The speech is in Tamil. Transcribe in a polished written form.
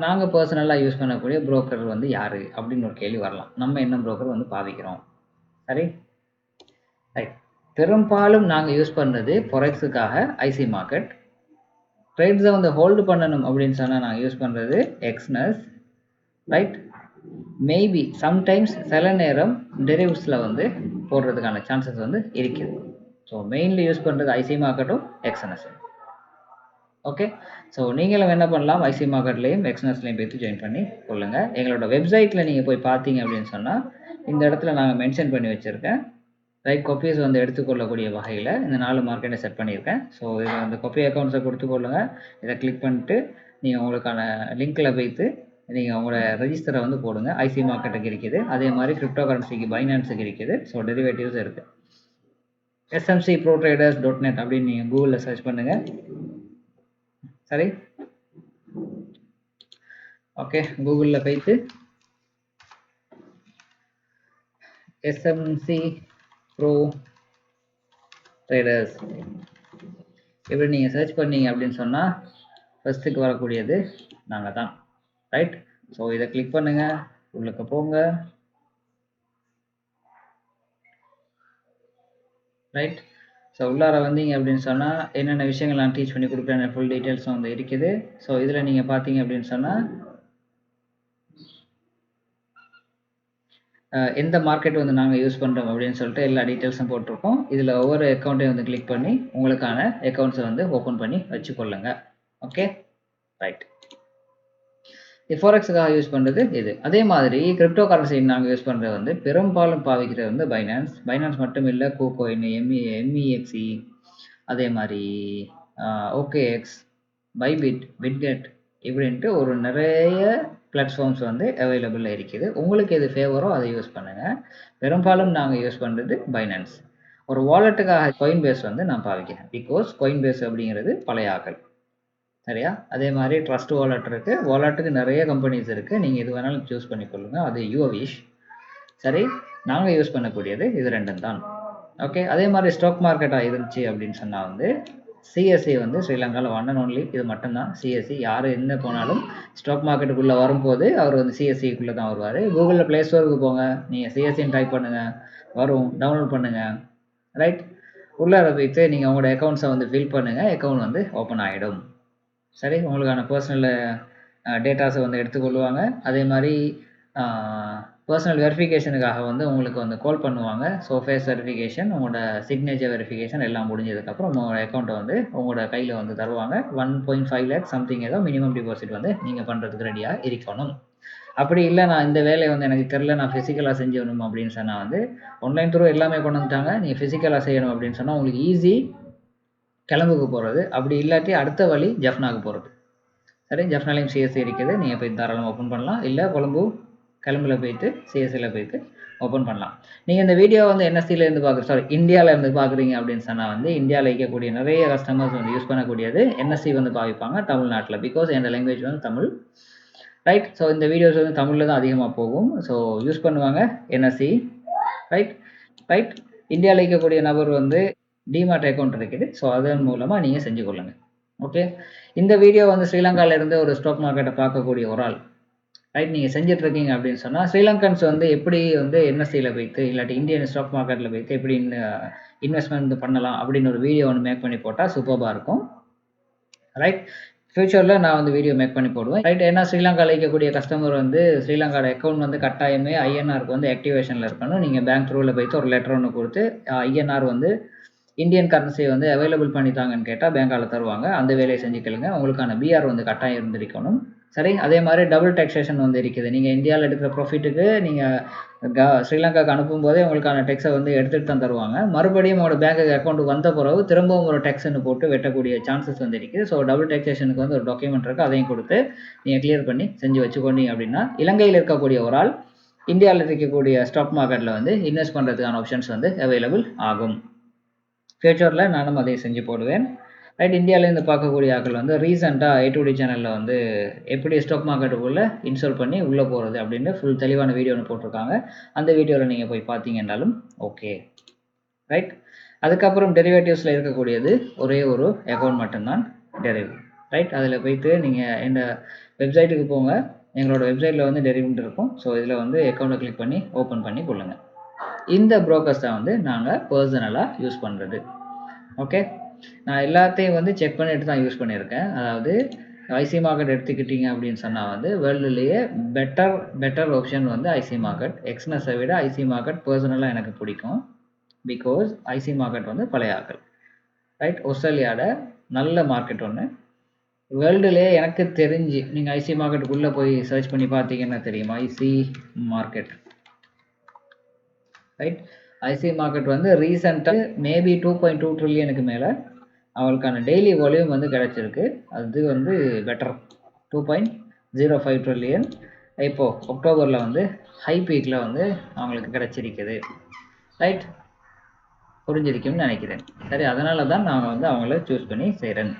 நாங்க பெர்சனலா யூஸ் பண்ணக்கூடிய புரோக்கர் வந்து யாரு? அப்படின்னு ஒரு கேள்வி வரலாம். நம்ம என்ன புரோக்கர் வந்து பாவிக்கிறோம். சரி? ரைட். பெரும்பாலும் நாங்க யூஸ் பண்றது ஃபாரெக்ஸுக்காக ஐசி மார்க்கெட். ட்ரேட்ஸ வந்து ஹோல்டு பண்ணணும் அப்படின்னு சொன்னா நாங்க யூஸ் பண்றது எக்ஸ்னஸ். ரைட்? மேபி சம்டைம்ஸ் சில நேரம் டெரிவ்ஸ்ல வந்து போடுறதுக்கான சான்சஸ் வந்து இருக்குது. ஸோ மெயின்லி யூஸ் பண்றது ஐசி மார்க்கெட்டும் எக்ஸ்என்எஸும். ஓகே, ஸோ நீங்களும் என்ன பண்ணலாம், ஐசி மார்க்கெட்லேயும் எக்ஸ்என்எஸ்லையும் போய்ட்டு ஜாயின் பண்ணி கொள்ளுங்க. எங்களோட வெப்சைட்டில் நீங்கள் போய் பார்த்தீங்க அப்படின்னு சொன்னால் இந்த இடத்துல நாங்கள் மென்ஷன் பண்ணி வச்சுருக்கேன். ரைட், கொப்பீஸ் வந்து எடுத்துக்கொள்ளக்கூடிய வகையில் இந்த 4 மார்க்கெட்டை செட் பண்ணியிருக்கேன். ஸோ இதில் வந்து கொப்பி அக்கௌண்ட்ஸை கொடுத்துக்கொள்ளுங்க. இதை கிளிக் பண்ணிட்டு நீங்கள் உங்களுக்கான லிங்க்கில் போய்த்து நீங்கள் உங்களோட ரெஜிஸ்டரை வந்து போடுங்க. ஐசி மார்க்கெட்டுக்கு இருக்குது, அதே மாதிரி கிரிப்டோ கரன்சிக்கு பைனான்ஸுக்கு இருக்குது. ஸோ டெரிவேட்டிவ்ஸ் இருக்குது. smcprotraders.net அப்படின்னு நீங்கள் கூகுளில் சர்ச் பண்ணுங்கள். சரி, ஓகே, கூகுளில் போய்த்து SMC Pro Traders இப்படி நீங்கள் சர்ச் பண்ணீங்க அப்படின்னு சொன்னால் ஃபஸ்ட்டுக்கு வரக்கூடியது நாங்கள் தான். ரைட், ஸோ இதை கிளிக் பண்ணுங்கள், உள்ளுக்கு போங்க. ரைட், ஸோ உள்ளார வந்தீங்க அப்படின்னு சொன்னால் என்னென்ன விஷயங்கள் நான் டீச் பண்ணி கொடுக்குறேன் ஃபுல் டீட்டெயில்ஸும் வந்து இருக்குது. ஸோ இதில் நீங்கள் பார்த்தீங்க அப்படின்னு சொன்னால் எந்த மார்க்கெட் வந்து நாங்கள் யூஸ் பண்ணுறோம் அப்படின்னு சொல்லிட்டு எல்லா டீட்டெயில்ஸும் போட்டிருக்கோம். இதில் ஒவ்வொரு அக்கௌண்ட்டையும் வந்து கிளிக் பண்ணி உங்களுக்கான அக்கௌண்ட்ஸை வந்து ஓப்பன் பண்ணி வச்சுக்கொள்ளுங்க. Okay, right. ஃபாரெக்ஸுக்காக யூஸ் பண்ணுறது இது. அதே மாதிரி கிரிப்டோ கரன்சி நாங்கள் யூஸ் பண்ணுறது வந்து பெரும்பாலும் பாவிக்கிறது வந்து பைனான்ஸ் மட்டும் இல்லை, கூகோயின், MEXE, அதே மாதிரி OKX, பைபிட், பிட்கெட் இப்படின்ட்டு ஒரு நிறைய பிளாட்ஃபார்ம்ஸ் வந்து அவைலபிளாக இருக்குது. உங்களுக்கு எது ஃபேவரோ அதை யூஸ் பண்ணுங்கள். பெரும்பாலும் நாங்கள் யூஸ் பண்ணுறது பைனான்ஸ். ஒரு வாலெட்டுக்காக கோயின்பேஸ் வந்து நான் பாவிக்கிறேன். பிகாஸ் கோயின்பேஸ் அப்படிங்கிறது பழைய ஆக்கள். சரியா? அதே மாதிரி ட்ரஸ்ட் வாலெட் இருக்குது. வாலெட்டுக்கு நிறைய கம்பெனிஸ் இருக்குது. நீங்கள் எது வேணாலும் சூஸ் பண்ணிக்கொள்ளுங்க, அது யுவர் விஷ். சரி, நாங்கள் யூஸ் பண்ணக்கூடியது இது ரெண்டும் தான். ஓகே, அதே மாதிரி ஸ்டாக் மார்க்கெட்டாக இருந்துச்சு அப்படின்னு சொன்னால் வந்து சிஎஸ்சி வந்து ஸ்ரீலங்காவில் ஒன் அண்ட் ஒன்லி இது மட்டும்தான். சிஎஸ்சி யார் என்ன போனாலும் ஸ்டாக் மார்க்கெட்டுக்குள்ளே வரும்போது அவர் வந்து சிஎஸ்சிக்குள்ளே தான் வருவார். கூகுளில் ப்ளே ஸ்டோருக்கு போங்க, நீங்கள் சிஎஸ்சின்னு டைப் பண்ணுங்கள், வரும், டவுன்லோட் பண்ணுங்கள். ரைட், உள்ளார போய்த்து நீங்கள் உங்களோட அக்கௌண்ட்ஸை வந்து ஃபில் பண்ணுங்கள், அக்கௌண்ட் வந்து ஓப்பன் ஆகிடும். சரி, உங்களுக்கான பர்சனல் டேட்டாஸை வந்து எடுத்துக்கொள்வாங்க. அதே மாதிரி பர்சனல் வெரிஃபிகேஷனுக்காக வந்து உங்களுக்கு வந்து கால் பண்ணுவாங்க. ஸோ ஃபேஸ் வெரிஃபிகேஷன், உங்களோட சிக்னேச்சர் வெரிஃபிகேஷன் எல்லாம் முடிஞ்சதுக்கப்புறம் உங்களோட அக்கௌண்ட்டை வந்து உங்களோட கையில் வந்து தருவாங்க. 1.5 lakh சம்திங் ஏதோ மினிமம் டிபாசிட் வந்து நீங்கள் பண்ணுறதுக்கு ரெடியாக இருக்கணும். அப்படி இல்லை, நான் இந்த வேலையை வந்து எனக்கு தெரில, நான் ஃபிசிக்கலாக செஞ்சணும் அப்படின்னு சொன்னால் வந்து ஆன்லைன் த்ரூ எல்லாமே கொண்டு வந்துட்டாங்க. நீங்கள் ஃபிசிக்கலாக செய்யணும் அப்படின்னு சொன்னால் உங்களுக்கு ஈஸி கிளம்புக்கு போகிறது. அப்படி இல்லாட்டி அடுத்த வழி ஜஃப்னாக்கு போகிறது. சரி, ஜஃப்னாலையும் சிஎஸ்சி இருக்குது, நீங்கள் போய் தாராளமாக ஓப்பன் பண்ணலாம். இல்லை கொழும்பு கிளம்புல போய்ட்டு சிஎஸ்சியில் போய்ட்டு ஓப்பன் பண்ணலாம். நீங்கள் இந்த வீடியோ வந்து இந்தியாவிலேருந்து பார்க்குறீங்க அப்படின்னு சொன்னால் வந்து இந்தியாவில் இருக்கக்கூடிய நிறைய கஸ்டமர்ஸ் வந்து யூஸ் பண்ணக்கூடியது என்எஸ்சி வந்து பாவிப்பாங்க தமிழ்நாட்டில். பிகாஸ் என் லாங்குவேஜ் வந்து தமிழ். ரைட், ஸோ இந்த வீடியோஸ் வந்து தமிழில் தான் அதிகமாக போகும். ஸோ யூஸ் பண்ணுவாங்க என்எஸ்சி. ரைட், இந்தியாவில் இருக்கக்கூடிய நபர் வந்து டிமார்ட் அக்கௌண்ட் இருக்குது. ஸோ அதன் மூலமாக நீங்கள் செஞ்சு கொள்ளுங்கள். ஓகே, இந்த வீடியோ வந்து ஸ்ரீலங்காவிலேருந்து ஒரு ஸ்டாக் மார்க்கெட்டை பார்க்கக்கூடிய ஒரு ஆள், ரைட், நீங்கள் செஞ்சிட்ருக்கீங்க அப்படின்னு சொன்னால் ஸ்ரீலங்கன்ஸ் வந்து எப்படி வந்து என்எஸ்சியில் போய்த்து இல்லாட்டி இந்தியன் ஸ்டாக் மார்க்கெட்டில் போய்த்து எப்படி இன்வெஸ்ட்மெண்ட் பண்ணலாம் அப்படின்னு ஒரு வீடியோ ஒன்று மேக் பண்ணி போட்டால் சூப்பராக இருக்கும். ரைட், ஃப்யூச்சரில் நான் வந்து வீடியோ மேக் பண்ணி போடுவேன். ரைட், ஏன்னா ஸ்ரீலங்காவில் இருக்கக்கூடிய கஸ்டமர் வந்து ஸ்ரீலங்காவோட அக்கௌண்ட் வந்து கட்டாயமே ஐஎன்ஆருக்கு வந்து ஆக்டிவேஷனில் இருக்கணும். நீங்கள் பேங்க் த்ரூவில் போய்த்து ஒரு லெட்டர் ஒன்று கொடுத்து ஐஎன்ஆர் வந்து இந்தியன் கரன்சியை வந்து அவைலபிள் பண்ணித்தாங்கன்னு கேட்டால் பேங்கால் தருவாங்க. அந்த வேலையை செஞ்சுக்கலுங்க. உங்களுக்கான பிஆர் வந்து கட்டாயம் இருந்திருக்கணும். சரி, அதே மாதிரி டபுள் டேக்ஸேஷன் வந்து இருக்குது. நீங்கள் இந்தியாவில் எடுக்கிற ப்ராஃபிட்டுக்கு நீங்கள் ஸ்ரீலங்காவுக்கு அனுப்பும்போதே உங்களுக்கான டேக்ஸை வந்து எடுத்துகிட்டு தான் தருவாங்க. மறுபடியும் உங்களோட பேங்க் அக்கௌண்ட் வந்த பிறகு திரும்பவும் ஒரு டேக்ஸ்ன்னு போட்டு வெட்டக்கூடிய சான்சஸ் வந்து இருக்குது. ஸோ டபுள் டேக்ஸேஷனுக்கு வந்து ஒரு டாக்குமெண்ட் இருக்குது, அதையும் கொடுத்து நீங்கள் கிளியர் பண்ணி செஞ்சு வச்சுக்கொண்டீங்க அப்படின்னா இலங்கையில் இருக்கக்கூடிய ஒரு ஆள் இந்தியாவில் இருக்கக்கூடிய ஸ்டாக் மார்க்கெட்டில் வந்து இன்வெஸ்ட் பண்ணுறதுக்கான ஆப்ஷன்ஸ் வந்து அவைலபிள் ஆகும். ஃபியூச்சரில் நானும் அதை செஞ்சு போடுவேன். ரைட், இந்தியாவிலேருந்து பார்க்கக்கூடிய ஆட்கள் வந்து ரீசெண்டாக A2D சேனலில் வந்து எப்படி ஸ்டாக் மார்க்கெட்டுக்குள்ளே இன்ஸ்டால் பண்ணி உள்ளே போகிறது அப்படின்னு ஃபுல் தெளிவான வீடியோ ஒன்று போட்டிருக்காங்க. அந்த வீடியோவில் நீங்கள் போய் பார்த்தீங்கன்னாலும் ஓகே. ரைட், அதுக்கப்புறம் டெரிவேட்டிவ்ஸில் இருக்கக்கூடியது ஒரே ஒரு அக்கௌண்ட் மட்டும்தான் டெரிவ். ரைட். அதில் போயிட்டு நீங்கள் இந்த வெப்சைட்டுக்கு போங்க. எங்களோட வெப்சைட்டில் வந்து டெரிவ் இருக்கும். ஸோ இதில் வந்து அக்கௌண்ட்டை கிளிக் பண்ணி ஓப்பன் பண்ணி கொள்ளுங்கள். இந்த புரோக்கர்ஸ் தான் வந்து நாங்கள் பர்சனலாக யூஸ் பண்ணுறது. ஓகே, நான் எல்லாத்தையும் வந்து செக் பண்ணிட்டு தான் யூஸ் பண்ணியிருக்கேன். அதாவது ஐசி மார்க்கெட் எடுத்துக்கிட்டிங்க அப்படின்னு சொன்னால் வந்து வேர்ல்டுலேயே பெட்டர் ஆப்ஷன் வந்து ஐசி மார்க்கெட். எக்ஸ்னஸை விட ஐசி மார்க்கெட் பர்சனலாக எனக்கு பிடிக்கும். பிகாஸ் ஐசி மார்க்கெட் வந்து பழைய ஆக்கள். ரைட். ஆஸ்திரேலியாவோட நல்ல மார்க்கெட் ஒன்று. வேர்ல்டுலேயே எனக்கு தெரிஞ்சு நீங்கள் ஐசி மார்க்கெட்டுக்குள்ளே போய் சர்ச் பண்ணி பார்த்தீங்கன்னா தெரியும் IC market. Right. IC market வந்து ரீசெண்டாக மேபி 2.2 ட்ரில்லியனுக்கு மேலே அவங்களுக்கான டெய்லி வால்யூம் வந்து கிடச்சிருக்கு. அது வந்து பெட்டர் 2.05 ட்ரில்லியன் இப்போது அக்டோபரில் வந்து ஹை பீக்கில் வந்து அவங்களுக்கு கிடச்சிருக்குது. ரைட். புரிஞ்சிருக்கும்னு நினைக்கிறேன். சரி, அதனால தான் நாங்கள் வந்து அவங்கள சூஸ் பண்ணி செய்கிறேன்.